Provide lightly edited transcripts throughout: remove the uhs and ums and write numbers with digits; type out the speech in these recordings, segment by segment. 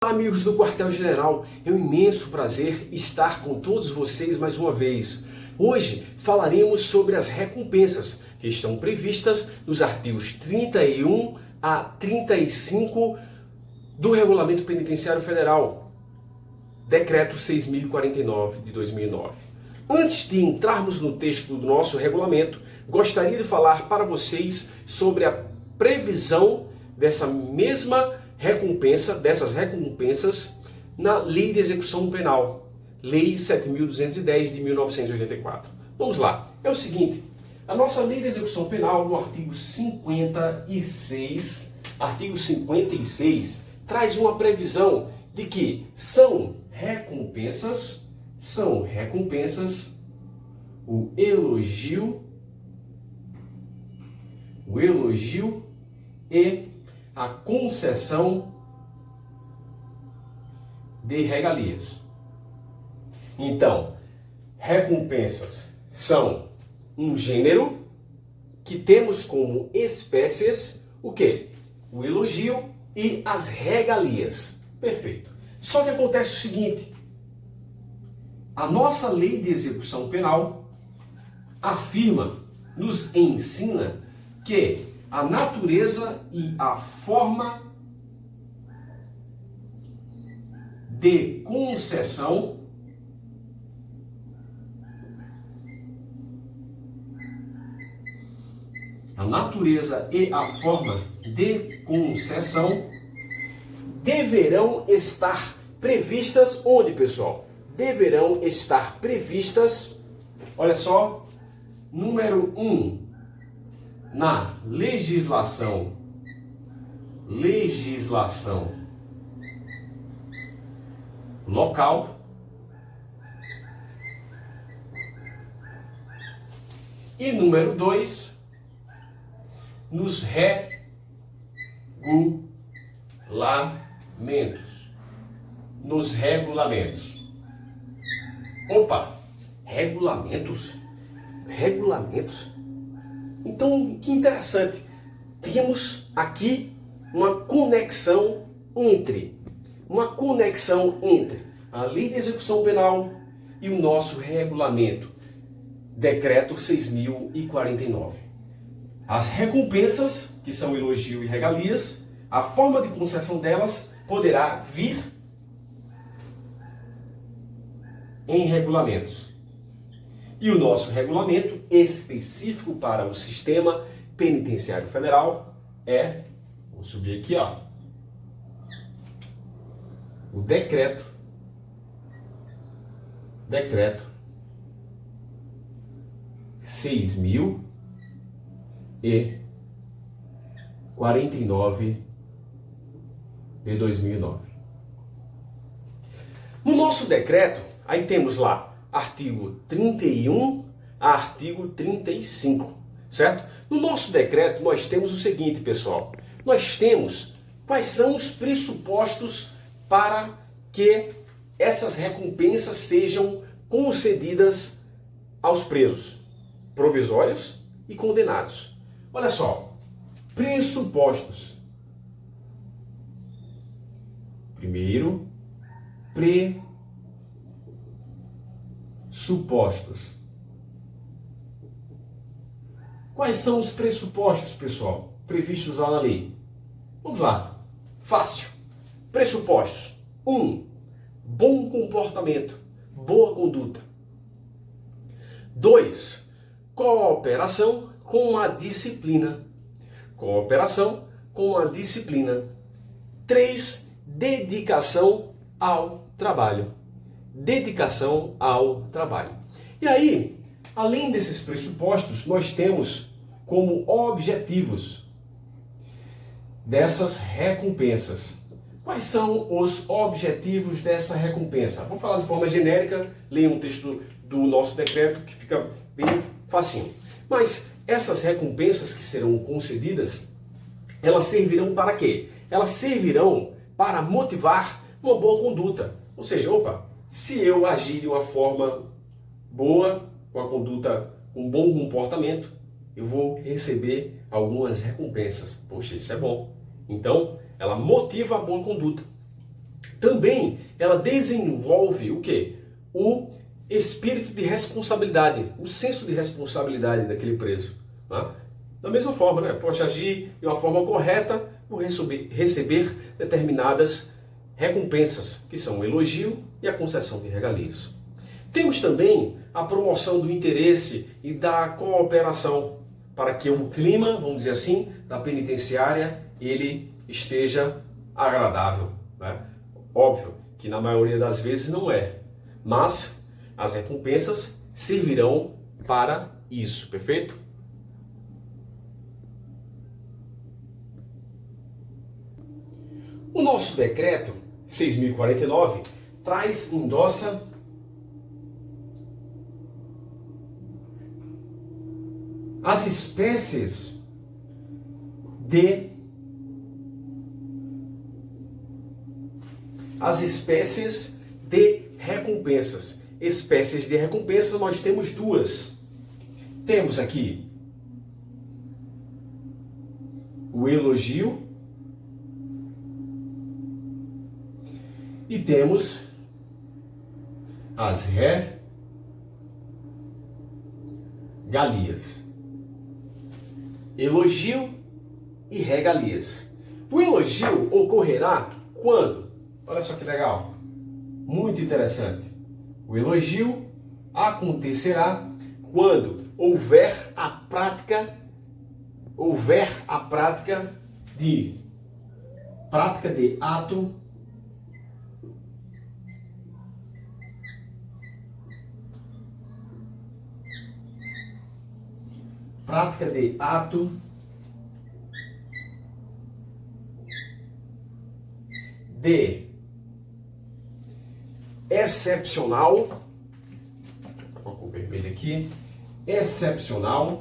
Olá, amigos do Quartel-General, é um imenso prazer estar com todos vocês mais uma vez. Hoje falaremos sobre as recompensas que estão previstas nos artigos 31 a 35 do Regulamento Penitenciário Federal, Decreto 6.049 de 2009. Antes de entrarmos no texto do nosso regulamento, gostaria de falar para vocês sobre a previsão dessas recompensas na Lei de Execução Penal, Lei 7.210 de 1984. Vamos lá, é o seguinte, a nossa Lei de Execução Penal, no artigo 56, traz uma previsão de que são recompensas o elogio e a concessão de regalias. Então, recompensas são um gênero que temos como espécies o quê? O elogio e as regalias. Perfeito. Só que acontece o seguinte, a nossa Lei de Execução Penal nos ensina que a natureza e a forma de concessão deverão estar previstas onde, pessoal? Deverão estar previstas, olha só, número 1, na legislação local, e número 2, nos regulamentos. Opa, regulamentos? Então, que interessante. Temos aqui uma conexão entre a Lei de Execução Penal e o nosso regulamento, Decreto 6.049. As recompensas, que são elogio e regalias, a forma de concessão delas poderá vir em regulamentos. E o nosso regulamento específico para o Sistema Penitenciário Federal é, vou subir aqui, ó, o Decreto 6.049 de 2009. No nosso decreto, aí temos lá artigo 31 a artigo 35, certo? No nosso decreto nós temos o seguinte, pessoal, nós temos quais são os pressupostos para que essas recompensas sejam concedidas aos presos, provisórios e condenados. Olha só, pressupostos. Primeiro, pressupostos. Quais são os pressupostos, pessoal, previstos lá na lei? Vamos lá, fácil. Pressupostos. 1. Bom comportamento, boa conduta. 2. Cooperação com a disciplina. 3. Dedicação ao trabalho. E aí, além desses pressupostos, nós temos como objetivos dessas recompensas. Quais são os objetivos dessa recompensa? Vou falar de forma genérica, leia um texto do nosso decreto que fica bem facinho. Mas essas recompensas que serão concedidas, elas servirão para quê? Elas servirão para motivar uma boa conduta. Ou seja, se eu agir de uma forma boa, com a conduta, com um bom comportamento, eu vou receber algumas recompensas. Poxa, isso é bom. Então, ela motiva a boa conduta. Também ela desenvolve o quê? O espírito de responsabilidade, o senso de responsabilidade daquele preso. Tá? Da mesma forma, né? Posso agir de uma forma correta por receber determinadas recompensas, que são o elogio e a concessão de regalias. Temos também a promoção do interesse e da cooperação, para que o clima, vamos dizer assim, da penitenciária, ele esteja agradável. Né? Óbvio que na maioria das vezes não é, mas as recompensas servirão para isso, perfeito? O nosso decreto 6.049 endossa as espécies de recompensas. Espécies de recompensa nós temos duas. Temos aqui o elogio e temos as regalias. Elogio e regalias. O elogio ocorrerá quando? Olha só que legal. Muito interessante. O elogio acontecerá quando houver a prática de ato de excepcional, vou com o vermelho aqui, excepcional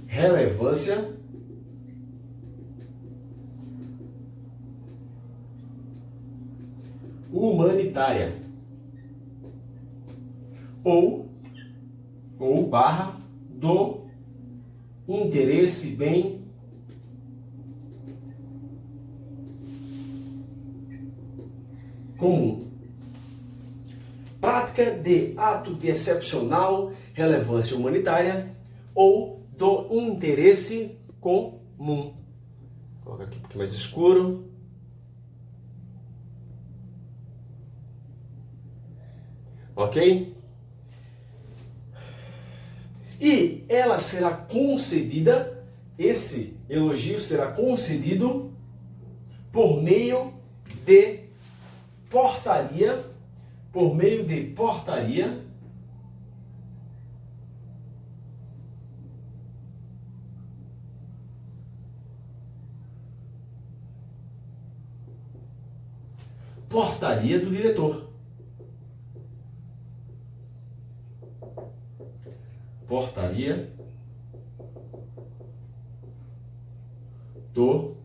relevância humanitária ou barra do interesse bem comum. Prática de ato de excepcional relevância humanitária ou do interesse comum. Vou colocar aqui um pouquinho mais escuro. Ok? E ela será concedida, esse elogio será concedido por meio de portaria, do diretor. Portaria do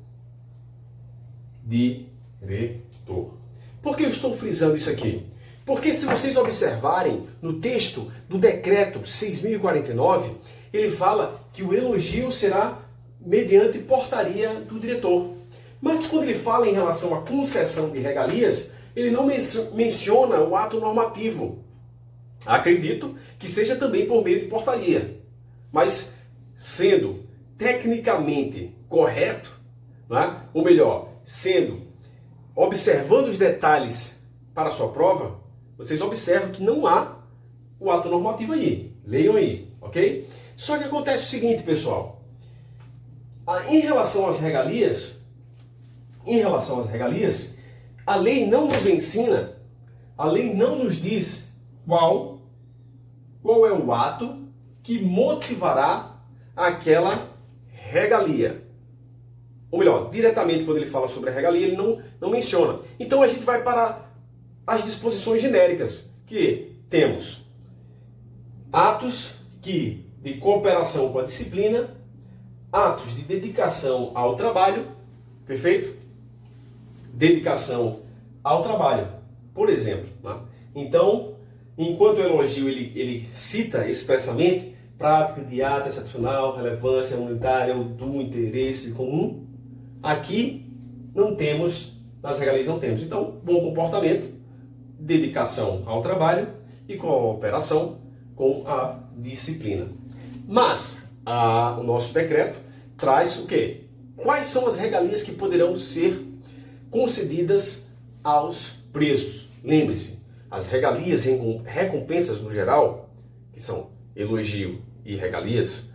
diretor. Por que eu estou frisando isso aqui? Porque se vocês observarem no texto do decreto 6.049, ele fala que o elogio será mediante portaria do diretor. Mas quando ele fala em relação à concessão de regalias, ele não menciona o ato normativo. Acredito que seja também por meio de portaria. Mas, sendo tecnicamente correto, né? Ou melhor, observando os detalhes para a sua prova, vocês observam que não há o ato normativo aí. Leiam aí, ok? Só que acontece o seguinte, pessoal. Em relação às regalias, a lei não nos ensina, a lei não nos diz qual é o ato que motivará aquela regalia. Ou melhor, diretamente quando ele fala sobre a regalia, ele não menciona. Então a gente vai para as disposições genéricas, que temos atos de cooperação com a disciplina, atos de dedicação ao trabalho, perfeito? Dedicação ao trabalho, por exemplo. Né? Então, enquanto o elogio ele cita expressamente prática de ato excepcional, relevância humanitária ou do interesse comum, aqui não temos, nas regalias não temos. Então, bom comportamento, dedicação ao trabalho e cooperação com a disciplina. Mas o nosso decreto traz o quê? Quais são as regalias que poderão ser concedidas aos presos? Lembre-se, as regalias e recompensas no geral, que são elogio e regalias,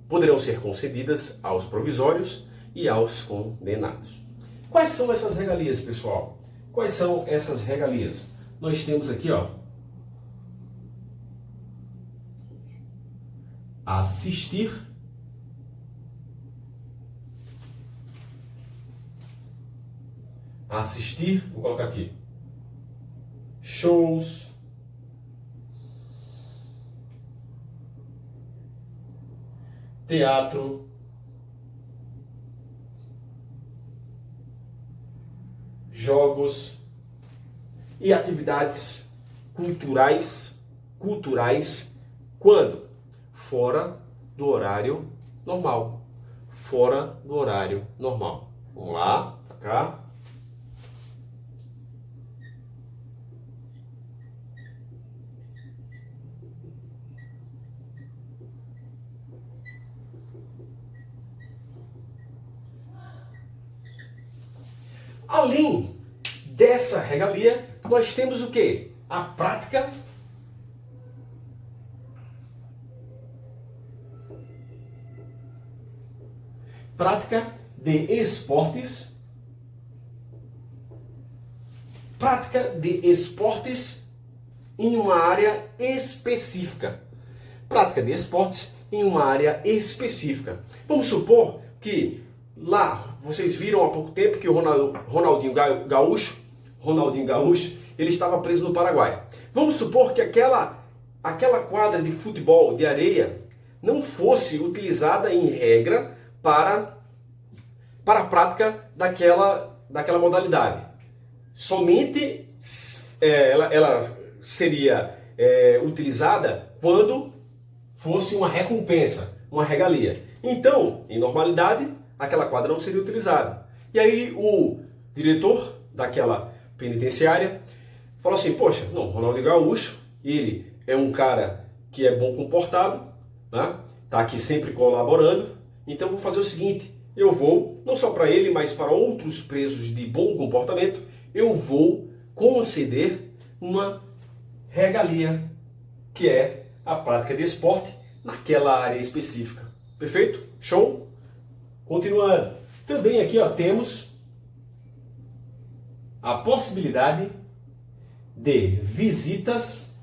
poderão ser concedidas aos provisórios e aos condenados. Quais são essas regalias, pessoal? Quais são essas regalias? Nós temos aqui, ó, assistir vou colocar aqui, shows, teatro, jogos e atividades culturais, quando? Fora do horário normal. Fora do horário normal. Vamos lá, pra cá. Além dessa regalia, nós temos o quê? A prática de esportes. Prática de esportes em uma área específica. Prática de esportes em uma área específica. Vamos supor que lá, vocês viram há pouco tempo que o Ronaldinho Gaúcho, ele estava preso no Paraguai. Vamos supor que aquela quadra de futebol de areia não fosse utilizada em regra para a prática daquela modalidade. Somente ela seria utilizada quando fosse uma recompensa, uma regalia. Então, em normalidade, aquela quadra não seria utilizada. E aí o diretor daquela penitenciária falou assim, poxa, não, Ronaldinho Gaúcho, ele é um cara que é bom comportado, né? Tá aqui sempre colaborando, então vou fazer o seguinte, eu vou, não só para ele, mas para outros presos de bom comportamento, eu vou conceder uma regalia, que é a prática de esporte naquela área específica. Perfeito? Show? Continuando, também aqui ó, temos a possibilidade de visitas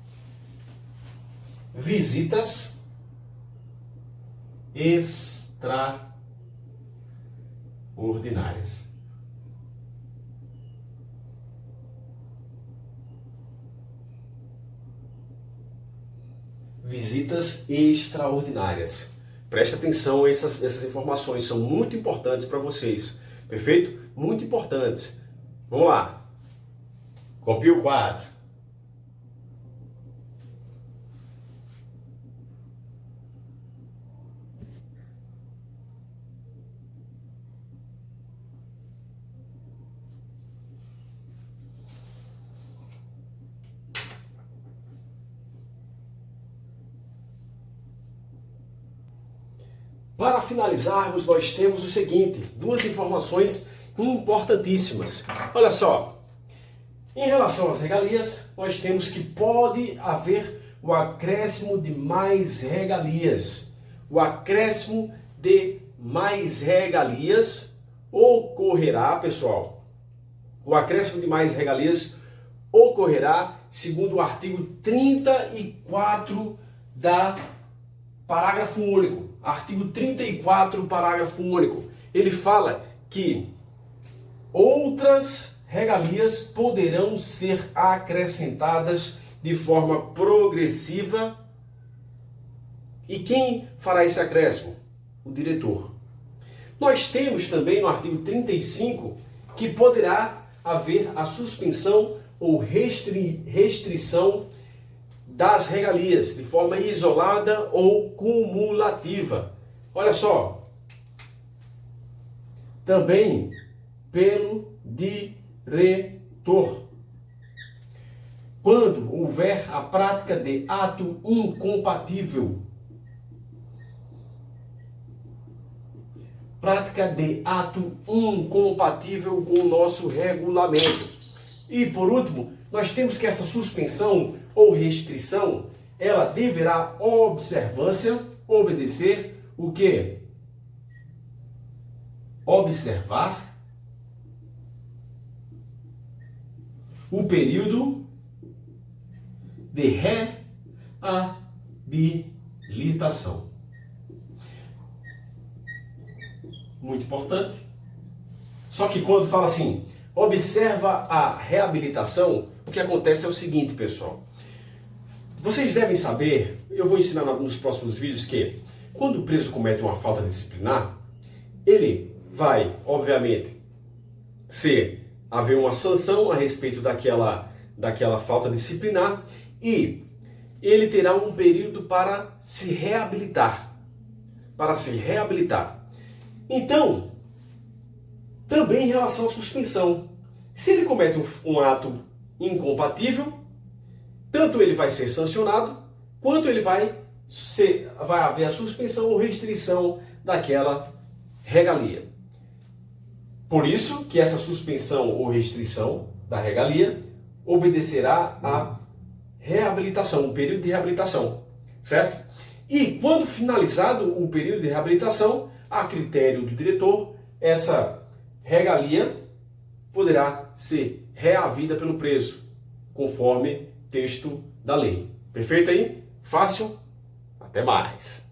extraordinárias. Visitas extraordinárias. Preste atenção, essas informações são muito importantes para vocês. Perfeito? Muito importantes. Vamos lá. Copie o quadro. Para finalizarmos, nós temos o seguinte, duas informações importantíssimas. Olha só, em relação às regalias, nós temos que pode haver o acréscimo de mais regalias. O acréscimo de mais regalias ocorrerá, pessoal. O acréscimo de mais regalias ocorrerá segundo o artigo 34 da parágrafo único. Artigo 34, parágrafo único. Ele fala que outras regalias poderão ser acrescentadas de forma progressiva. E quem fará esse acréscimo? O diretor. Nós temos também no artigo 35 que poderá haver a suspensão ou restrição das regalias, de forma isolada ou cumulativa. Olha só, também pelo diretor. Quando houver a prática de ato incompatível. Prática de ato incompatível com o nosso regulamento. E por último, nós temos que essa suspensão ou restrição, ela deverá obedecer o quê? Observar o período de reabilitação. Muito importante. Só que quando fala assim, observa a reabilitação, o que acontece é o seguinte, pessoal. Vocês devem saber, eu vou ensinar nos próximos vídeos que quando o preso comete uma falta disciplinar, ele vai, obviamente, haver uma sanção a respeito daquela falta disciplinar e ele terá um período para se reabilitar. Então, também em relação à suspensão, se ele comete um ato incompatível, tanto ele vai ser sancionado, quanto ele vai haver a suspensão ou restrição daquela regalia. Por isso que essa suspensão ou restrição da regalia obedecerá à reabilitação, o período de reabilitação, certo? E quando finalizado o período de reabilitação, a critério do diretor, essa regalia poderá ser reavida pelo preso, conforme texto da lei. Perfeito aí? Fácil? Até mais!